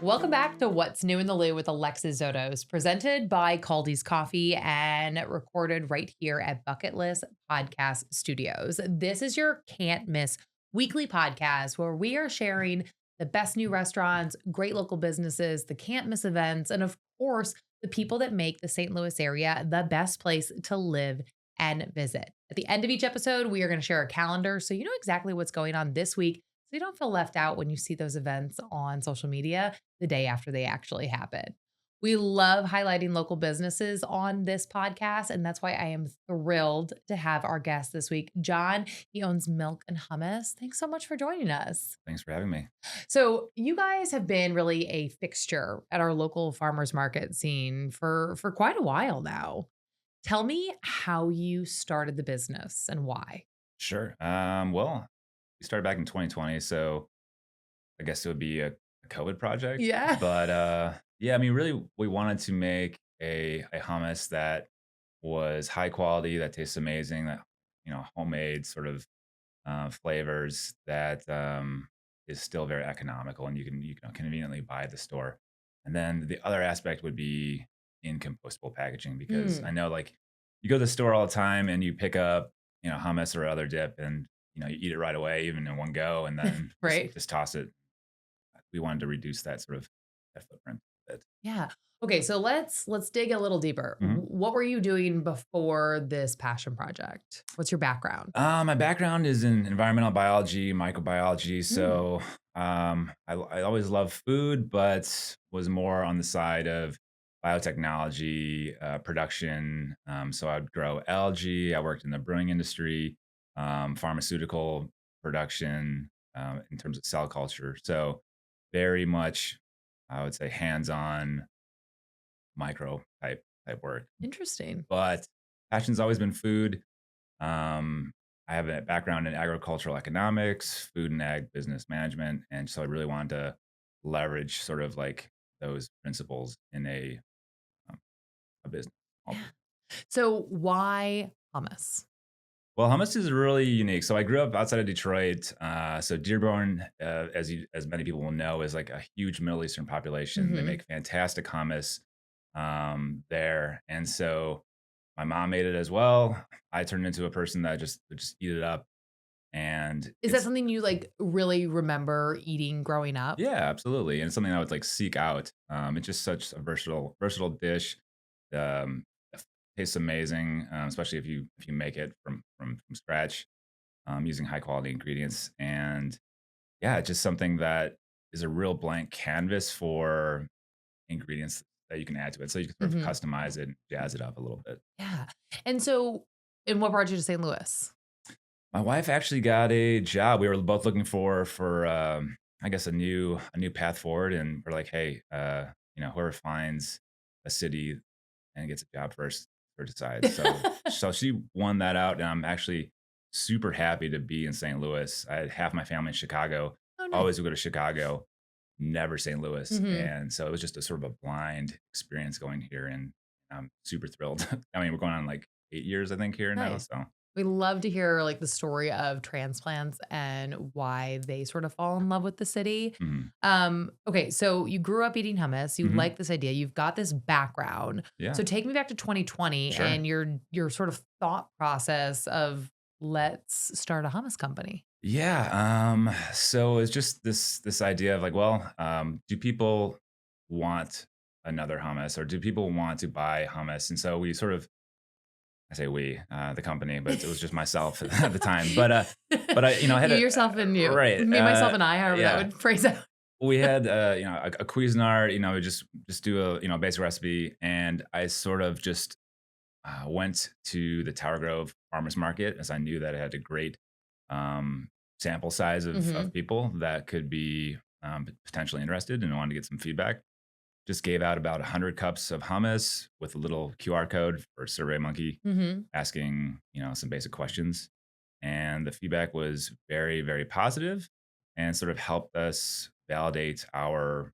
Welcome back to What's New in the Lou with Alexis Zotos, presented by Caldy's Coffee and recorded right here at Bucket List Podcast Studios. This is your can't miss weekly podcast where we are sharing the best new restaurants, great local businesses, the can't miss events, and of course, the people that make the St. Louis area the best place to live and visit. At the end of each episode, we are going to share a calendar so you know exactly what's going on this week so you don't feel left out when you see those events on social media the day after they actually happen. We love highlighting local businesses on this podcast, and that's why I am thrilled to have our guest this week, John. He owns Mylk and Hummus. Thanks so much for joining us. Thanks for having me. So, you guys have been really a fixture at our local farmers market scene for quite a while now. Tell me how you started the business and why. Sure. Well, we started back in 2020, so I guess it would be a COVID project. Yeah. But yeah, I mean, really, we wanted to make a hummus that was high quality, that tastes amazing, that homemade sort of flavors that is still very economical, and you can conveniently buy at the store. And then the other aspect would be in compostable packaging because Mm, I know like you go to the store all the time and you pick up hummus or other dip and you eat it right away even in one go and then just, right. just toss it. We wanted to reduce that sort of that footprint a bit. Yeah. Okay, so let's dig a little deeper. Mhm. What were you doing before this passion project? What's your background? My background is in environmental biology, microbiology. Mm, So I always loved food, but was more on the side of biotechnology production. So I'd grow algae. I worked in the brewing industry, pharmaceutical production in terms of cell culture. So very much, I would say, hands-on micro type work. interesting. But passion's always been food. um, I have a background in agricultural economics, food and ag business management, and so I really wanted to leverage sort of like those principles in um, a business. Yeah. So why hummus? Well, hummus is really unique. So I grew up outside of Detroit. So Dearborn, as many people will know, is like a huge Middle Eastern population. They Hmm. make fantastic hummus there, and so my mom made it as well. I turned into a person that just would just eat it up, and Is that it's something you like really remember eating growing up? yeah, absolutely, and it's something I would like seek out. It's just such a versatile dish. It tastes amazing, especially if you make it from scratch, using high quality ingredients. And yeah, it's just something that is a real blank canvas for ingredients that you can add to it. So you can sort of Hmm. customize it, and jazz it up a little bit. Yeah. And so, and what brought you to St. Louis? My wife actually got a job. We were both looking for I guess a new path forward, and we're like, hey, whoever finds a city and gets a job first or decides. So she won that out, and I'm actually super happy to be in St. Louis. I had half my family in Chicago. Oh, nice. Always would go to Chicago, never St. Louis, Hmm. and so it was just a sort of a blind experience going here, and I'm super thrilled. I mean, we're going on like 8 years, I think, here now. Nice. So. We love to hear like the story of transplants and why they sort of fall in love with the city. Mhm. Okay, so you grew up eating hummus. You Mhm. like this idea. You've got this background. Yeah, So take me back to 2020 sure. and your sort of thought process of let's start a hummus company. Yeah, so it's just this idea of like, well, do people want another hummus or do people want to buy hummus? And so we sort of, I say we, the company, but it was just myself at the time. But I had You a yourself and you. right, Me, myself, and I, however that yeah. would phrase out. We had a Cuisinart, we just do a basic recipe, and I sort of just went to the Tower Grove Farmers Market as I knew that it had a great sample size Hmm. of people that could be potentially interested and wanted to get some feedback. Just gave out about 100 cups of hummus with a little QR code for SurveyMonkey Hmm. asking, some basic questions. And the feedback was very, very positive and sort of helped us validate our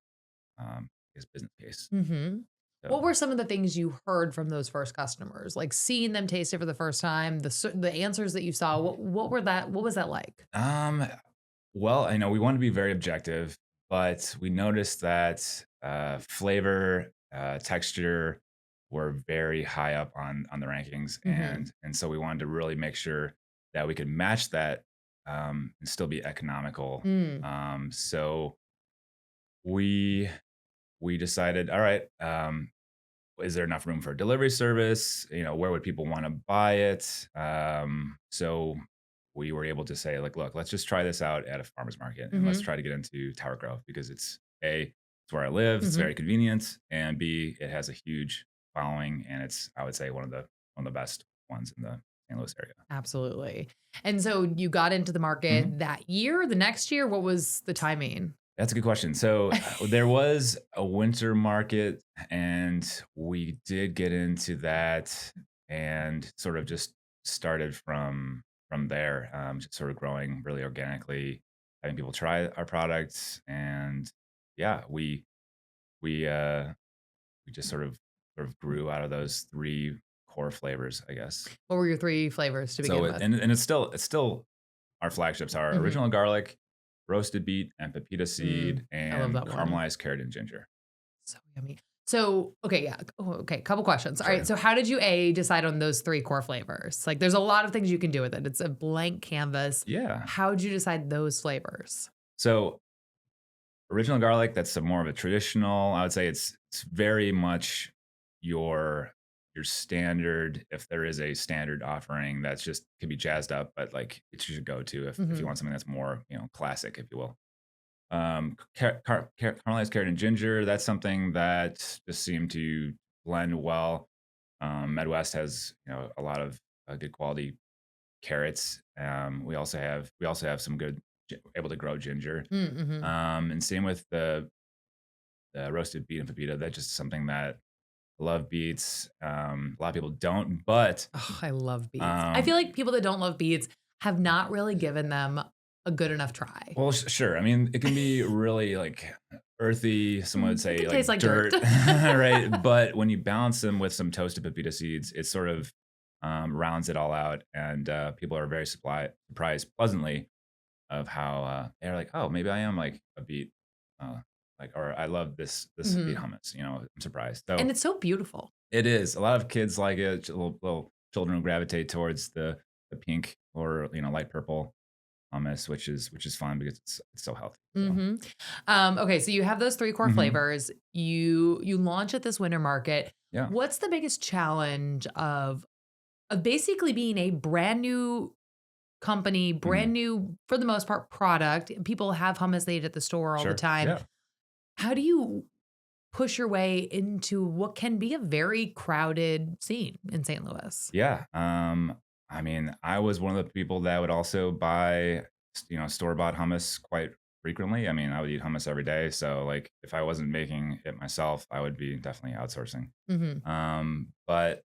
I guess, business case. Hmm. What So were some of the things you heard from those first customers? Like seeing them taste it for the first time, the answers that you saw. What was that like? Um, well, I know we want to be very objective, but we noticed that flavor, texture were very high up on the rankings, Mhm. and so we wanted to really make sure that we could match that and still be economical. Mm. So we we decided, all right, is there enough room for a delivery service? Where would people want to buy it? So we were able to say, like, look, let's just try this out at a farmer's market and let's Mhm. try to get into Tower Grove because it's where I live, it's Mhm. very convenient, and B, it has a huge following, and it's, I would say, one of the best ones in the St. Louis area. Absolutely. And so you got into the Mhm. market that year, the next year, what was the timing? That's a good question. So there was a winter market, and we did get into that, and sort of just started from there, just sort of growing really organically, having people try our products, and yeah, we we just sort of grew out of those three core flavors, I guess. What were your 3 flavors to So begin it, with? and it's still our flagships are Mhm. original garlic, roasted beet and pepita seed, I love and that one. caramelized carrot and ginger. So yummy. So, okay, yeah. Oh, okay, couple questions. All right, Sure. so how did you A, decide on those 3 core flavors? Like, there's a lot of things you can do with it. It's a blank canvas. Yeah. How'd you decide those flavors? So original garlic, that's a more of a traditional. I would say it's very much your standard. If there is a standard offering that's just could be jazzed up, but like it's your go-to if you Mhm. want something that's more classic, if you will. Caramelized carrot and ginger. That's something that just seemed to blend well. Midwest has a lot of good quality carrots. We also have some good able to grow ginger. Mhm. And same with the roasted beet and pepita. That's just something that I love beets. A lot of people don't, but Oh, I love beets. I feel um, like people that don't love beets have not really given them a good enough try. well, sure. I mean, it can be really like earthy. Some would It say can taste like like dirt. dirt, right? But when you balance them with some toasted pepita seeds, it sort of rounds it all out, and people are very surprised pleasantly of how they're like, oh, maybe I am like a beet, uh, like, or I love this beet Mhm. hummus. I'm surprised. And So it's so beautiful. it is. A lot of kids like it. Little children will gravitate towards the pink or light purple hummus, which is fun because it's so healthy. So Mhm. Okay, so you have those 3 core mhm. flavors. You launch at this winter market. Yeah. What's the biggest challenge of basically being a brand new company, brand Mhm. new, for the most part, product? People have hummus they eat at the store all the Sure. time. Yeah. How do you push your way into what can be a very crowded scene in St. Louis? Yeah. I mean, I was one of the people that would also buy, store-bought hummus quite frequently. I mean, I would eat hummus every day. So, like, if I wasn't making it myself, I would be definitely outsourcing. Mhm. But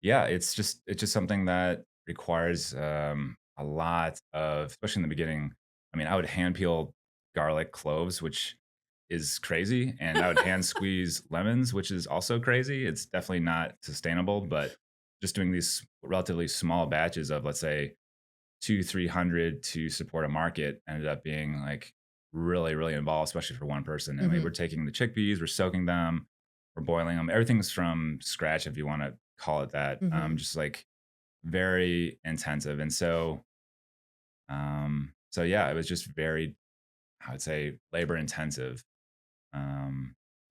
yeah, it's just something that requires a lot of, especially in the beginning. I mean, I would hand peel garlic cloves, which is crazy, and I would hand squeeze lemons, which is also crazy. It's definitely not sustainable, but just doing these relatively small batches of, let's say, 300 to support a market ended up being like really, really involved, especially for one person. And we're Mhm. taking the chickpeas, we're soaking them, we're boiling them. Everything's from scratch, if you want to call it that. Mhm. Just like very intensive. And so yeah, it was just very, I would say, labor intensive.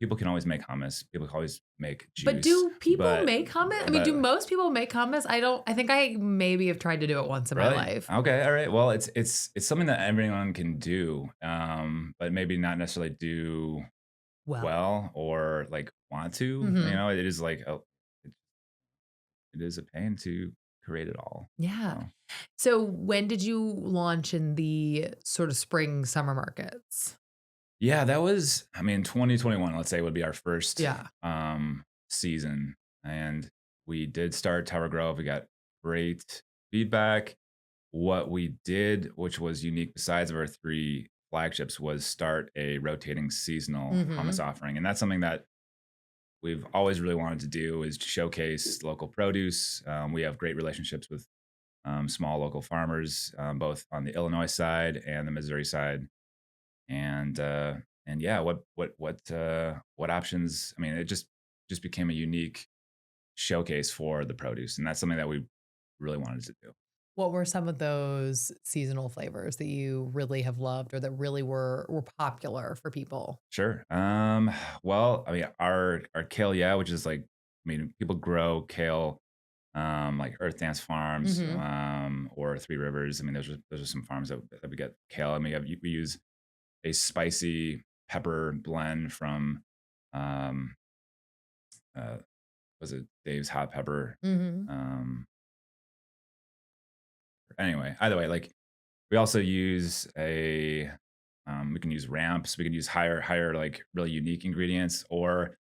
People can always make hummus. People can always make But juice, do people but make hummus? I mean, do but most people make hummus? I think I maybe have tried to do it once in my really? life. Okay, all right. Well, it's something that everyone can do, but maybe not necessarily do Well. well or like want to. Mhm. It is like it is a pain to create it all. Yeah. So So when did you launch in the sort of spring, summer markets? yeah, that was, I mean, 2021. Let's say would be our first Yeah. season, and we did start Tower Grove. We got great feedback. What we did, which was unique besides of our three flagships, was start a rotating seasonal hummus Mhm. offering. And that's something that we've always really wanted to do is to showcase local produce. We have great relationships with small local farmers, both on the Illinois side and the Missouri side. And and yeah, what options? I mean, it just became a unique showcase for the produce, and that's something that we really wanted to do. What were some of those seasonal flavors that you really have loved or that really were popular for people? Sure. Well, I mean, our kale, yeah, which is like, I mean, people grow kale, like Earth Dance Farms, Mhm. or Three Rivers. I mean, those are some farms that we get kale. I mean, we use a spicy pepper blend from, um, uh, was it Dave's Hot Pepper? Mhm. Um, anyway, either way, like we also use we can use ramps, we can use higher, like really unique ingredients or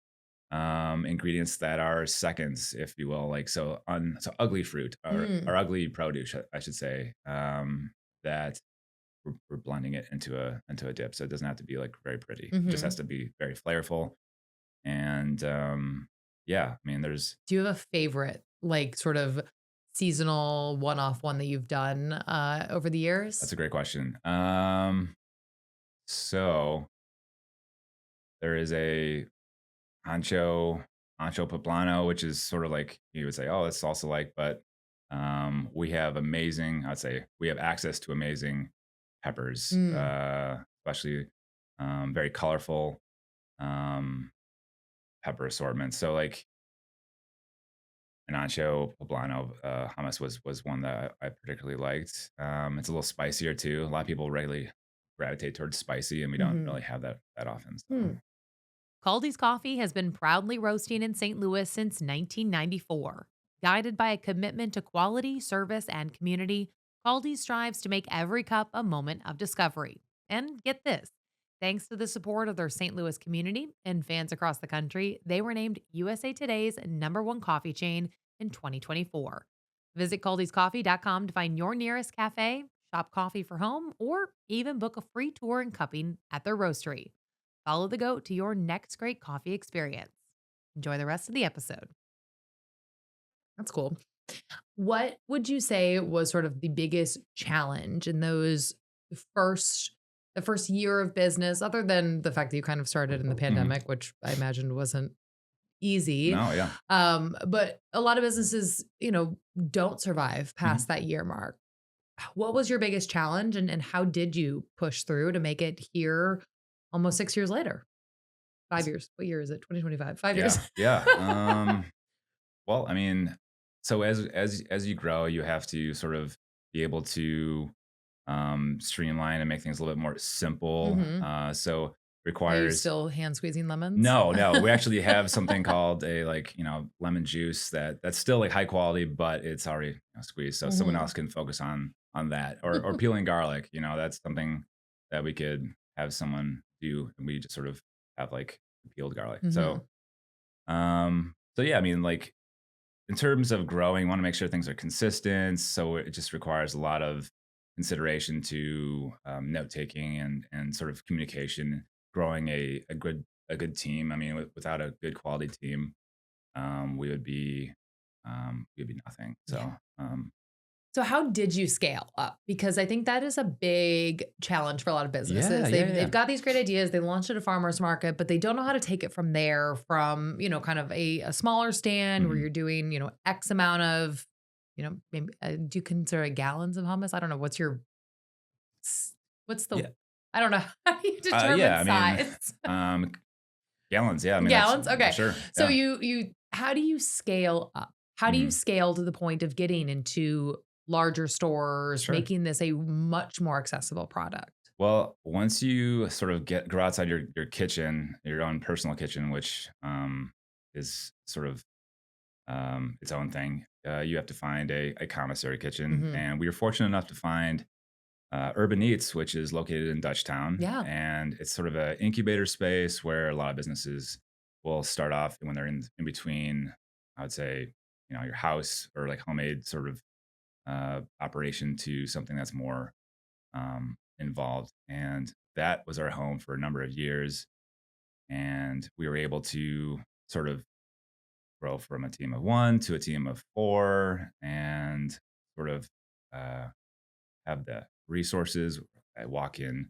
ingredients that are seconds, if you will. Like so ugly fruit or Mm. ugly produce, I should say, that we're blending it into a dip. So it doesn't have to be like very pretty. It just has Mhm. to be very flavorful. And yeah, I mean, there's Do you have a favorite, like, sort of seasonal one-off one that you've done, over the that's years? a great question. So there is a Ancho Ancho Poblano, which is sort of like you would say, "Oh, it's salsa like," but, we have amazing I'd say we have access to amazing peppers, Mm. especially, very colorful, um, pepper assortment. So, like, an Ancho Poblano, hummus was one that I particularly liked. It's a little spicier too. A lot of people regularly gravitate towards spicy, and we don't Mhm. really have that often, so Hmm. Caldy's Coffee has been proudly roasting in St. Louis since 1994. Guided by a commitment to quality, service, and community, Caldy's strives to make every cup a moment of discovery. And get this, thanks to the support of their St. Louis community and fans across the country, they were named USA Today's #1 coffee chain in 2024. Visit Caldy'sCoffee.com to find your nearest cafe, shop coffee for home, or even book a free tour and cupping at their roastery. Follow the goat to your next great coffee experience. Enjoy the rest of the episode. That's cool. What would you say was sort of the biggest challenge in those first the first year of business, other than the fact that you kind of started in the mhm. pandemic, which I imagined wasn't easy. No, yeah. But a lot of businesses, don't survive Mhm. past that year mark. What was your biggest challenge and how did you push through to make it here almost 6 years later? 5 years. What year is it? 2025. 5 years. Yeah, yeah. Well, I mean, so as you grow, you have to sort of be able to streamline and make things a little bit more simple. Mhm. So Are you requires still hand squeezing lemons? no, no. We actually have something called a lemon juice that's still like high quality, but it's already squeezed, so someone Mhm. else can focus on that or peeling garlic. That's something that we could have someone do, and we just sort of have like peeled garlic. Mhm. So yeah, I mean, like in terms of growing, want to make sure things are consistent. So it just requires a lot of consideration to note taking and sort of communication. Growing a good team. I mean, without a good quality team, we would be nothing. Yeah. So So how did you scale up? Because I think that is a big challenge for a lot of yeah, businesses. yeah, They've yeah. got these great ideas. They launch at a farmer's market, but they don't know how to take it from there from, kind of a smaller stand where Mhm. you're doing, X amount of, maybe do you consider it gallons of hummus? I don't know. S- what's the, Yeah, I don't know. How do you determine yeah. I mean, size? um, gallons. Yeah, I mean that's Gallons? Okay. sure. So Yeah, you how do you scale up? How do you Mhm. scale to the point of getting into larger stores, Sure. making this a much more accessible product? Well, once you sort of grow outside your kitchen, your own personal kitchen, which is sort of its own thing, you have to find a commissary kitchen. Mhm. And we were fortunate enough to find Urban Eats, which is located in Dutchtown, Yeah. and it's sort of an incubator space where a lot of businesses will start off when they're in between. I would say, your house or like homemade sort of operation to something that's more involved. And that was our home for a number of years. And we were able to sort of grow from a team of one to a team of four and sort of uh, have the resources. I walk in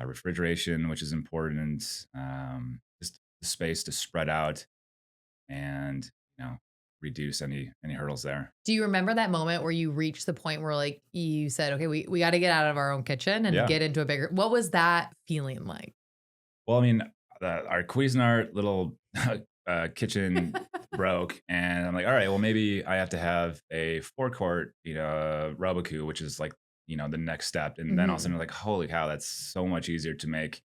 refrigeration, which is important, just the space to spread out and you know reduce any hurdles there. Do you remember that moment where you reached the point where, like, you said, "Okay, we gotta get out of our own kitchen and Yeah. get into a bigger" what was that feeling like? Well, I mean, our Cuisinart little kitchen broke, and I'm like, all right, well, maybe I have to have a forecourt, Roboku, which is like, the next step. And then all of a Mhm, sudden, like, holy cow, that's so much easier to make.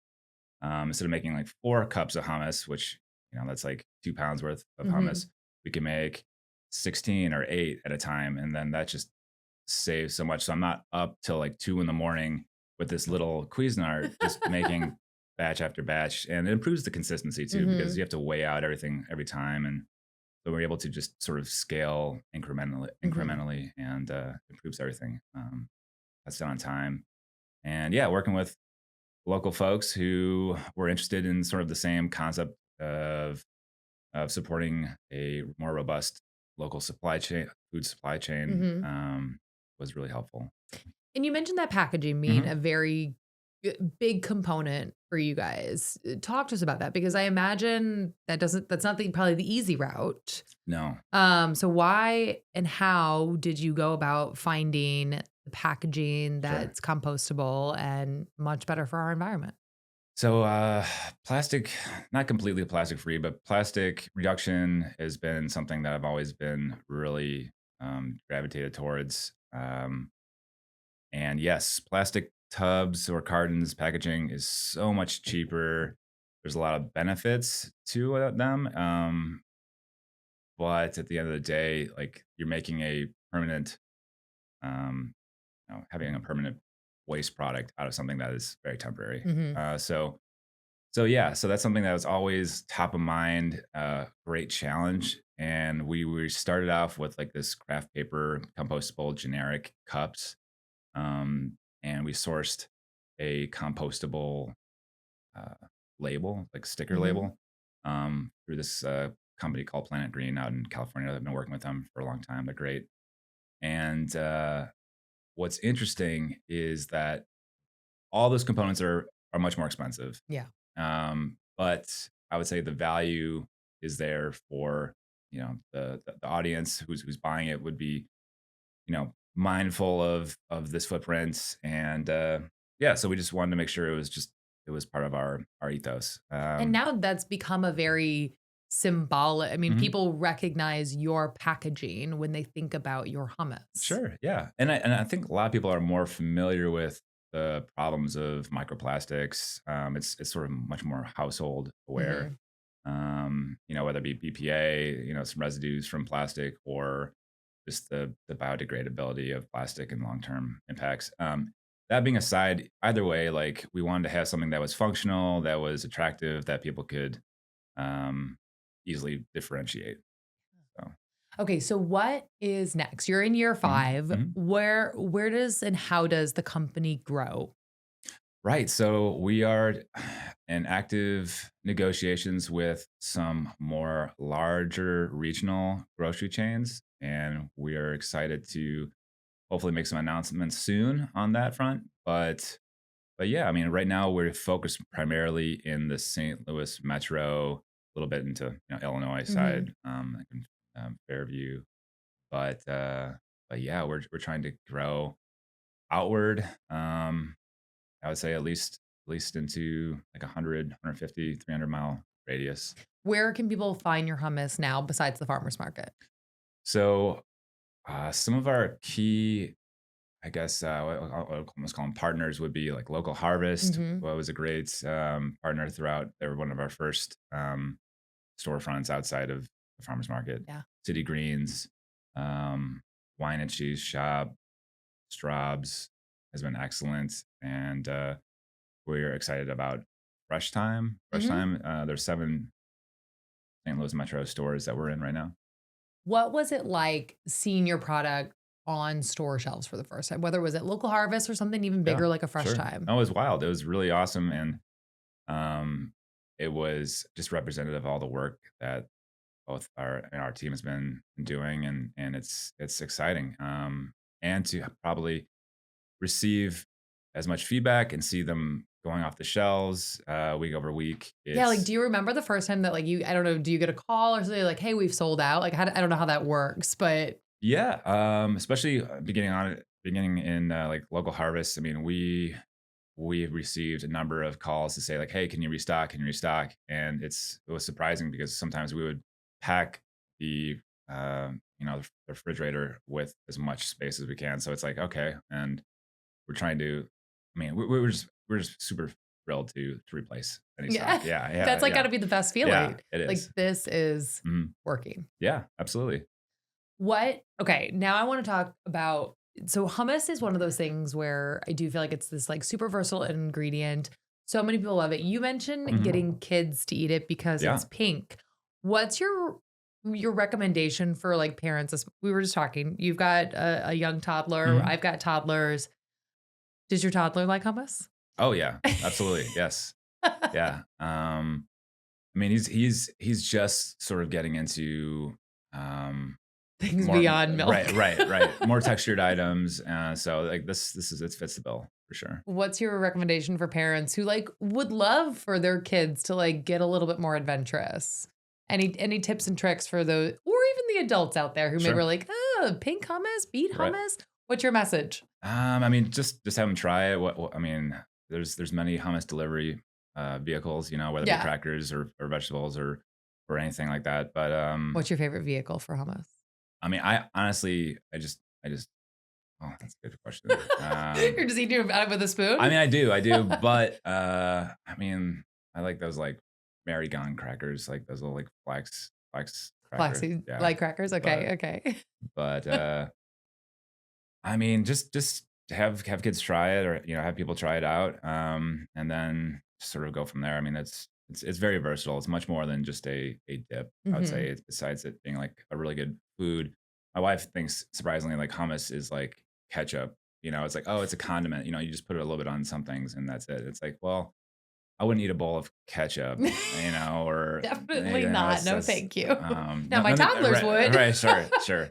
Instead of making like 4 cups of hummus, which, that's like 2 pounds worth of hummus, mhm. we can make 16 or 8 at a time. And then that just saves so much. So I'm not up till like 2 in the morning with this little Cuisinart, just making batch after batch. And it improves the consistency too, because Mhm, you have to weigh out everything every time. And so we're able to just sort of scale mhm. incrementally and improves everything. That's done on time. And yeah, working with local folks who were interested in sort of the same concept of supporting a more robust local food supply chain, Mhm. was really helpful. And you mentioned that packaging being Mhm. a very big component for you guys. Talk to us about that because I imagine that's not probably the easy route. No. So why and how did you go about finding the packaging Sure. that's compostable and much better for our environment? So, plastic, not completely plastic free, but plastic reduction has been something that I've always been really gravitated towards. And yes, plastic tubs or cartons packaging is so much cheaper. There's a lot of benefits to them. But at the end of the day, like you're making a permanent, um, having a permanent waste product out of something that is very temporary. Mhm. So yeah, so that's something that was always top of mind. Great challenge, and we started off with like this craft paper compostable generic cups, and we sourced a compostable uh, label, like sticker Mhm. label, through this company called Planet Green out in California. I've been working with them for a long time. They're great. And what's interesting is that all those components are much more expensive. Yeah. But I would say the value is there for the audience who's buying it would be mindful of this footprint and yeah. So we just wanted to make sure it was part of our ethos. And now that's become a very symbolic I mean, Mhm. people recognize your packaging when they think about your hummus. Sure, yeah, and I think a lot of people are more familiar with the problems of microplastics. It's sort of much more household aware. Mhm. Whether it be BPA, some residues from plastic, or just the biodegradability of plastic and long term impacts. That being aside, either way, like we wanted to have something that was functional, that was attractive, that people could um, easily differentiate. So, Okay, so what is next? You're in year mhm, 5. mhm. Where does and how does the company grow? Right. So we are in active negotiations with some more larger regional grocery chains, and we are excited to hopefully make some announcements soon on that front. But yeah, I mean, right now we're focused primarily in the St. Louis metro, a little bit into Illinois Mhm. side, like in, Fairview. But but yeah, we're trying to grow outward. I would say at least into like 100, 150, 300-mile radius. Where can people find your hummus now besides the farmer's market? So some of our key, I guess, what I'll almost call them partners would be like Local Harvest. Mhm. Well, was a great partner throughout. They were one of our first storefronts outside of the farmers market. Yeah. City Greens, um, Wine and Cheese Shop, Straub's has been excellent, and we're excited about Fresh Time. Fresh Mhm. Time. There's 7 St. Louis Metro stores that we're in right now. What was it like seeing your product on store shelves for the first time? Whether it was at Local Harvest or something even Yeah, bigger like a Fresh sure. Time? That was wild. It was really awesome, and um, it was just representative of all the work that both our team has been doing, and it's exciting. And to probably receive as much feedback and see them going off the shelves week over week. Yeah, like, It's do you remember the first time that, like, I don't know, do you get a call or something like, "Hey, we've sold out?" Like, I don't know how that works, but yeah, especially beginning in like local harvests. I mean, we received a number of calls to say like, "Hey, can you restock? Can you restock?" And it was surprising because sometimes we would pack the the refrigerator with as much space as we can. So it's like okay, and we're trying to. I mean, we're just super thrilled to replace any stock. yeah, Yeah, that's, yeah, like, yeah, gotta be the best yeah. feeling. It Like, is. this is Mhm. working. Yeah, absolutely. What okay, now I wanna talk about so hummus is one of those things where I do feel like it's this, like, super versatile ingredient. So many people love it. You mentioned Mhm. getting kids to eat it because it's Yeah. pink. What's your recommendation for, like, parents? As we were just talking, you've got a young toddler, Mhm. I've got toddlers. Does your toddler like hummus? Oh yeah, absolutely. Yes. Yeah. I mean, he's just sort of getting into um, Things more beyond milk. right, more textured items. So like this is it fits the bill for sure. What's your recommendation for parents who, like, would love for their kids to, like, get a little bit more adventurous? Any tips and tricks for those or even the adults out there who maybe are Sure. like, "Oh, pink hummus, beet Right. hummus?" What's your message? I mean, just have them try it. I mean, there's many hummus delivery vehicles, whether it be Yeah. crackers or vegetables or anything like that. But What's your favorite vehicle for hummus? I mean, I honestly, I just oh, that's a good question. You're just eating it out with a I spoon? mean, I do, but, I mean, I like those, like, Mary Gone crackers, like, those little, like, flax crackers, Flaxseed yeah, light crackers? but Okay, okay. but, I mean, just to have kids try it or, have people try it out, and then sort of go from there. I mean, it's very versatile. It's much more than just a dip, I would say, Mhm. besides it being, like, a really good food. My wife thinks, surprisingly, like, hummus is like ketchup, it's like, "Oh, it's a condiment," you just put it a little bit on some things and that's it. It's like, well, I wouldn't eat a bowl of ketchup, or, Definitely not. No, that's, thank you. Now no my toddlers right, would. right, sure, sure.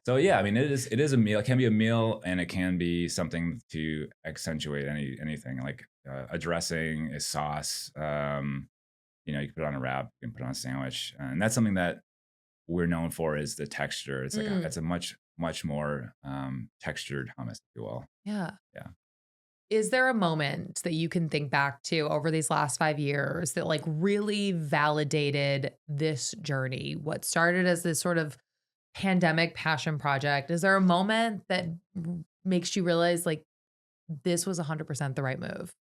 So yeah, I mean, it is a meal. It can be a meal, and it can be something to accentuate anything like a dressing, a sauce. You can put it on a wrap, you can put it on a sandwich, and that's something that we're known for is the texture. It's like Mm, it's a much more textured hummus, if you will. yeah. Yeah. Is there a moment that you can think back to over these last 5 years that, like, really validated this journey? What started as this sort of pandemic passion project, is there a moment that makes you realize, like, this was 100% the right move?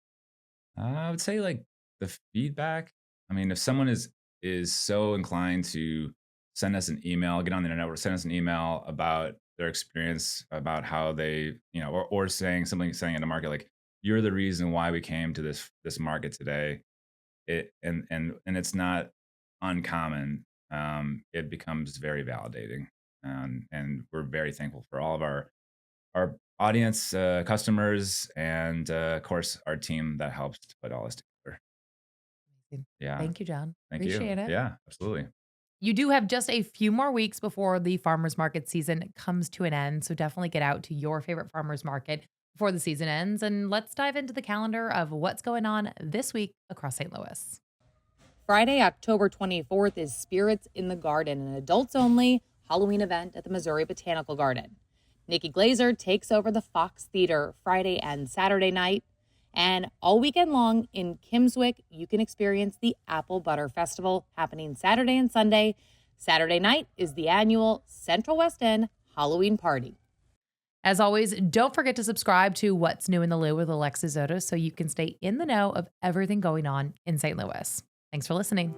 I would say like the feedback. I mean, if someone is so inclined to send us an email, get on the internet or send us an email about their experience, about how they, or saying in the market like you're the reason why we came to this market today. And it's not uncommon. It becomes very validating, and we're very thankful for all of our audience, customers, and of course our team that helps to put all this together. Yeah, Thank you, John. thank you. Appreciate it. Yeah, absolutely. You do have just a few more weeks before the farmers market season comes to an end, so definitely get out to your favorite farmers market before the season ends, and let's dive into the calendar of what's going on this week across St. Louis. Friday, October 24th is Spirits in the Garden, an adults only Halloween event at the Missouri Botanical Garden. Nikki Glazer takes over the Fox Theater Friday and Saturday night. And all weekend long in Kimswick, you can experience the Apple Butter Festival happening Saturday and Sunday. Saturday night is the annual Central West End Halloween party. As always, don't forget to subscribe to What's New in the Lou with Alexis Zoto so you can stay in the know of everything going on in St. Louis. Thanks for listening.